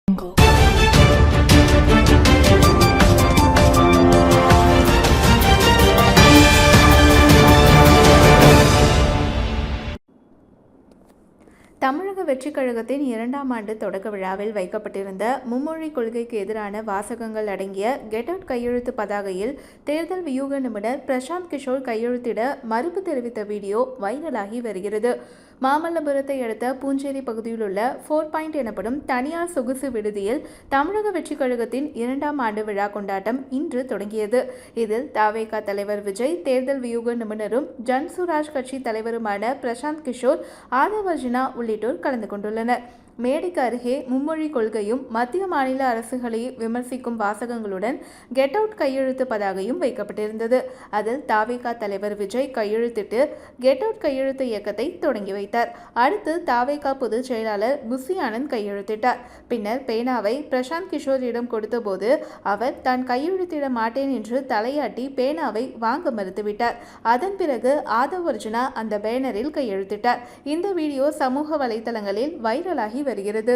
தமிழக வெற்றிக் கழகத்தின் 2ஆம் ஆண்டு தொடக்க விழாவில் வைக்கப்பட்டிருந்த மும்மொழி கொள்கைக்கு எதிரான வாசகங்கள் அடங்கிய கெட் அவுட் கையெழுத்து பதாகையில் தேர்தல் வியூக நிபுணர் பிரசாந்த் கிஷோர் கையெழுத்திட மறுப்பு தெரிவித்த வீடியோ வைரலாகி வருகிறது. மாமல்லபுரத்தை அடுத்த பூஞ்சேரி பகுதியில் உள்ள 4 பாயிண்ட் எனப்படும் தனியார் சொகுசு விடுதியில் தமிழக வெற்றிக் கழகத்தின் 2ஆம் ஆண்டு விழா கொண்டாட்டம் இன்று தொடங்கியது. இதில் தவேக தலைவர் விஜய், தேர்தல் வியூக நிபுணரும் ஜன்சுராஜ் கட்சி தலைவருமான பிரசாந்த் கிஷோர், ஆதவர்ஜுனா உள்ளிட்டோர் கலந்து கொண்டுள்ளனர். மேடைக்கு அருகே மும்மொழி கொள்கையும் மத்திய மாநில அரசுகளை விமர்சிக்கும் வாசகங்களுடன் கெட் அவுட் கையெழுத்து பதாகையும் வைக்கப்பட்டிருந்தது. அதில் தவேக தலைவர் விஜய் கையெழுத்திட்டு கெட் அவுட் கையெழுத்து இயக்கத்தை தொடங்கி வைத்தார். அடுத்து தவேக பொதுச் செயலாளர் புசி ஆனந்த் கையெழுத்திட்டார். பின்னர் பேனாவை பிரசாந்த் கிஷோரிடம் கொடுத்தபோது அவர் தான் கையெழுத்திட மாட்டேன் என்று தலையாட்டி பேனாவை வாங்க மறுத்துவிட்டார். அதன் பிறகு ஆதவர்ஜுனா அந்த பேனரில் கையெழுத்திட்டார். இந்த வீடியோ சமூக வலைதளங்களில் வைரலாகி வருகிறது.